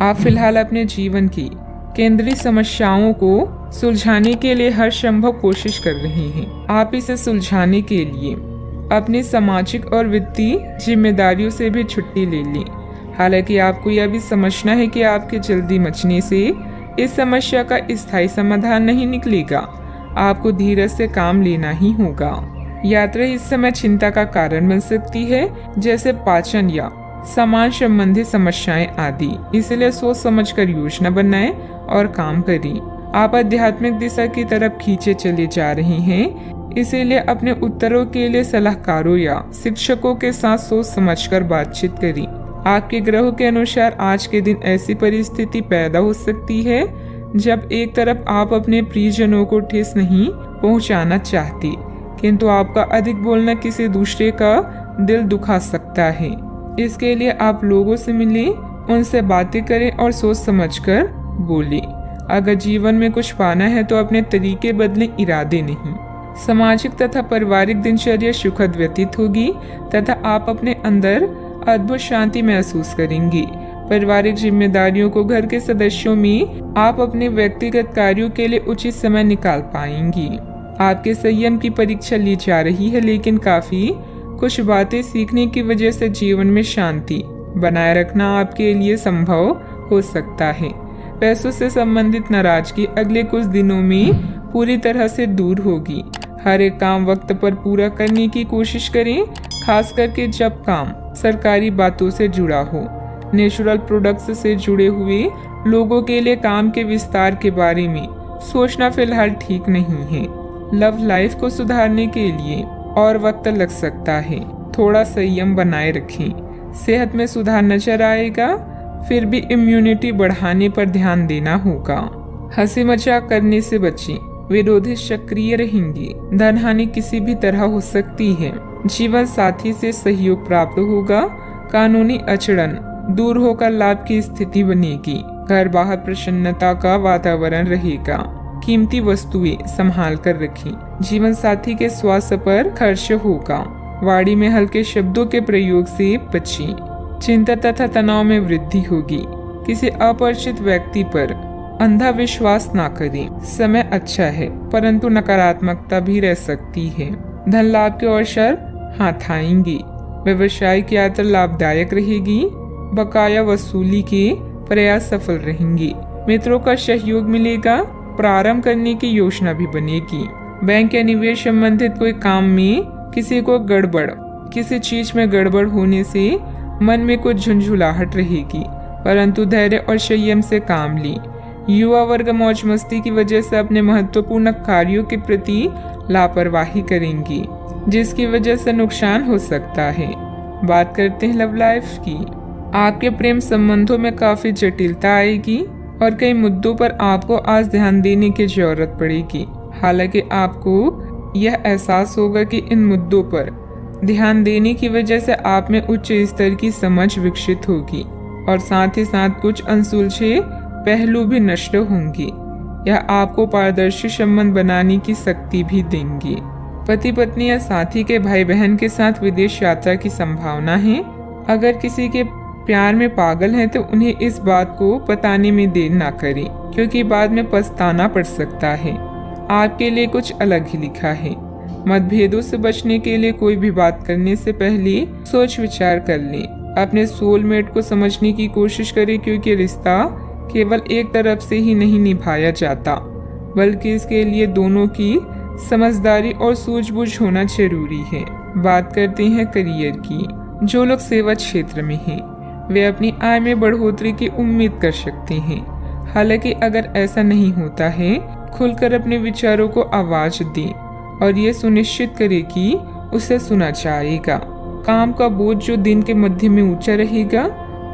आप फिलहाल अपने जीवन की केंद्रीय समस्याओं को सुलझाने के लिए हर संभव कोशिश कर रहे हैं। आप इसे सुलझाने के लिए अपनी सामाजिक और वित्तीय जिम्मेदारियों से भी छुट्टी ले लें। हालांकि आपको यह भी समझना है कि आपके जल्दी मचने से इस समस्या का स्थायी समाधान नहीं निकलेगा। आपको धीरज से काम लेना ही होगा। यात्रा इस समय चिंता का कारण बन सकती है, जैसे पाचन या सामान संबंधी समस्याएं आदि। इसलिए सोच समझकर योजना बनाएं और काम करें। आप आध्यात्मिक दिशा की तरफ खींचे चले जा रहे हैं, इसीलिए अपने उत्तरों के लिए सलाहकारों या शिक्षकों के साथ सोच समझकर बातचीत करें। आपके ग्रहों के अनुसार आज के दिन ऐसी परिस्थिति पैदा हो सकती है जब एक तरफ आप अपने प्रियजनों को ठेस नहीं पहुंचाना चाहते, किंतु आपका अधिक बोलना किसी दूसरे का दिल दुखा सकता है। इसके लिए आप लोगों से मिलें, उनसे बातें करें और सोच समझकर बोलें। अगर जीवन में कुछ पाना है तो अपने तरीके बदलें, इरादे नहीं। सामाजिक तथा पारिवारिक दिनचर्या सुखद व्यतीत होगी तथा आप अपने अंदर अद्भुत शांति महसूस करेंगे। पारिवारिक जिम्मेदारियों को घर के सदस्यों में आप अपने व्यक्तिगत कार्यों के लिए उचित समय निकाल पाएंगी। आपके संयम की परीक्षा ली जा रही है, लेकिन काफी कुछ बातें सीखने की वजह से जीवन में शांति बनाए रखना आपके लिए संभव हो सकता है। पैसों से संबंधित नाराजगी अगले कुछ दिनों में पूरी तरह से दूर होगी। हर एक काम वक्त पर पूरा करने की कोशिश करें, खास करके जब काम सरकारी बातों से जुड़ा हो। नेचुरल प्रोडक्ट्स से जुड़े हुए लोगों के लिए काम के विस्तार के बारे में सोचना फिलहाल ठीक नहीं है। लव लाइफ को सुधारने के लिए और वक्त लग सकता है, थोड़ा संयम बनाए रखें। सेहत में सुधार नजर आएगा, फिर भी इम्यूनिटी बढ़ाने पर ध्यान देना होगा। हंसी मजाक करने से बचें, विरोधी सक्रिय रहेंगे। धन हानि किसी भी तरह हो सकती है। जीवन साथी से सहयोग प्राप्त होगा। कानूनी अड़चन दूर होकर लाभ की स्थिति बनेगी। घर बाहर प्रसन्नता का वातावरण रहेगा। कीमती वस्तुएं संभाल कर रखें। जीवन साथी के स्वास्थ्य पर खर्च होगा। वाणी में हल्के शब्दों के प्रयोग से बचें। चिंता तथा तनाव में वृद्धि होगी। किसी अपरिचित व्यक्ति पर अंधा विश्वास ना करें। समय अच्छा है, परंतु नकारात्मकता भी रह सकती है। धन लाभ के अवसर हाथ आएंगे। व्यवसायिक यात्रा लाभदायक रहेगी। बकाया वसूली के प्रयास सफल रहेंगे। मित्रों का सहयोग मिलेगा। प्रारंभ करने की योजना भी बनेगी। बैंक या निवेश संबंधित कोई काम में किसी चीज में गड़बड़ होने से मन में कुछ झुंझुलाहट रहेगी, परंतु धैर्य और संयम से काम लें। युवा वर्ग मौज मस्ती की वजह से अपने महत्वपूर्ण कार्यों के प्रति लापरवाही करेंगी, जिसकी वजह से नुकसान हो सकता है। बात करते हैं लव लाइफ की। आपके प्रेम संबंधों में काफी जटिलता आएगी और कई मुद्दों पर आपको आज ध्यान देने की जरूरत पड़ेगी। हालांकि आपको यह एहसास होगा कि इन मुद्दों पर ध्यान देने की वजह से आप में उच्च स्तर की समझ विकसित होगी और साथ ही साथ कुछ अनसुलझे पहलू भी नष्ट होंगे। यह आपको पारदर्शी संबंध बनाने की शक्ति भी देंगे। पति पत्नी या साथी के भाई बहन के साथ विदेश यात्रा की संभावना है। अगर किसी के प्यार में पागल हैं तो उन्हें इस बात को बताने में देर ना करें, क्योंकि बाद में पछताना पड़ सकता है। आपके लिए कुछ अलग ही लिखा है। मतभेदों से बचने के लिए कोई भी बात करने से पहले सोच विचार कर लें। अपने सोलमेट को समझने की कोशिश करें, क्योंकि रिश्ता केवल एक तरफ से ही नहीं निभाया जाता, बल्कि इसके लिए दोनों की समझदारी और सूझबूझ होना जरूरी है। बात करते हैं करियर की। जो लोग सेवा क्षेत्र में हैं, वे अपनी आय में बढ़ोतरी की उम्मीद कर सकते हैं। हालांकि अगर ऐसा नहीं होता है, खुलकर अपने विचारों को आवाज दें और ये सुनिश्चित करें कि उसे सुना जाएगा। काम का बोझ जो दिन के मध्य में ऊंचा रहेगा,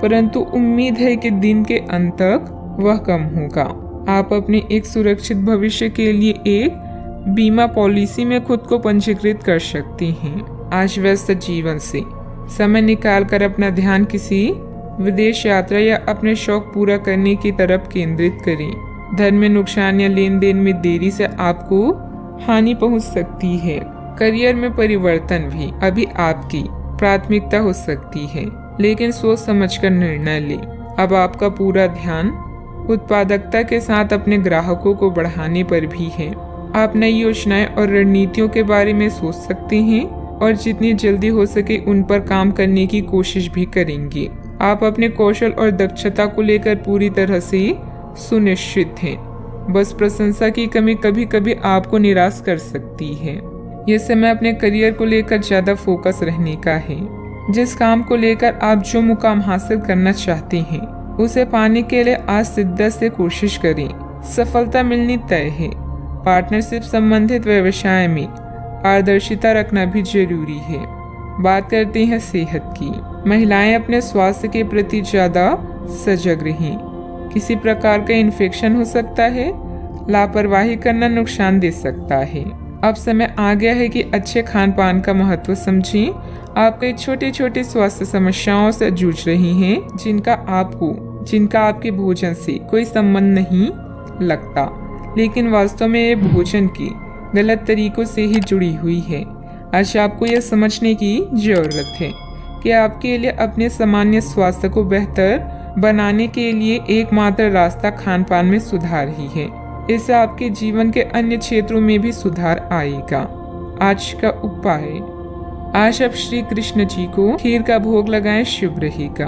परंतु उम्मीद है कि दिन के अंत तक वह कम होगा। आप अपने एक सुरक्षित भविष्य के लिए एक बीमा पॉलिसी में खुद को पंजीकृत कर सकते हैं। आज व्यस्त जीवन से समय निकालकर अपना ध्यान किसी विदेश यात्रा या अपने शौक पूरा करने की तरफ केंद्रित करें। धन में नुकसान या लेन देन में देरी से आपको हानि पहुंच सकती है। करियर में परिवर्तन भी अभी आपकी प्राथमिकता हो सकती है, लेकिन सोच समझकर निर्णय लें। अब आपका पूरा ध्यान उत्पादकता के साथ अपने ग्राहकों को बढ़ाने पर भी है। आप नई योजनाएं और रणनीतियों के बारे में सोच सकते हैं और जितनी जल्दी हो सके उन पर काम करने की कोशिश भी करेंगे। आप अपने कौशल और दक्षता को लेकर पूरी तरह से सुनिश्चित हैं। बस प्रशंसा की कमी कभी कभी आपको निराश कर सकती है। ये समय अपने करियर को लेकर ज्यादा फोकस रहने का है। जिस काम को लेकर आप जो मुकाम हासिल करना चाहते हैं उसे पाने के लिए आज शिद्दत से कोशिश करें। सफलता मिलनी तय है। पार्टनरशिप संबंधित व्यवसाय में पारदर्शिता रखना भी जरूरी है। बात करते हैं सेहत की। महिलाएं अपने स्वास्थ्य के प्रति ज्यादा सजग रहें। किसी प्रकार का इन्फेक्शन हो सकता है। लापरवाही करना नुकसान दे सकता है। अब समय आ गया है कि अच्छे खान पान का महत्व समझें। आप कई छोटी छोटी स्वास्थ्य समस्याओं से जूझ रही हैं जिनका आपके भोजन से कोई संबंध नहीं लगता, लेकिन वास्तव में ये भोजन के गलत तरीकों से ही जुड़ी हुई है। आज आपको यह समझने की जरूरत है कि आपके लिए अपने सामान्य स्वास्थ्य को बेहतर बनाने के लिए एकमात्र रास्ता खान पान में सुधार ही है। इससे आपके जीवन के अन्य क्षेत्रों में भी सुधार आएगा। आज का उपाय, आज आप श्री कृष्ण जी को खीर का भोग लगाएं, शुभ रहेगा।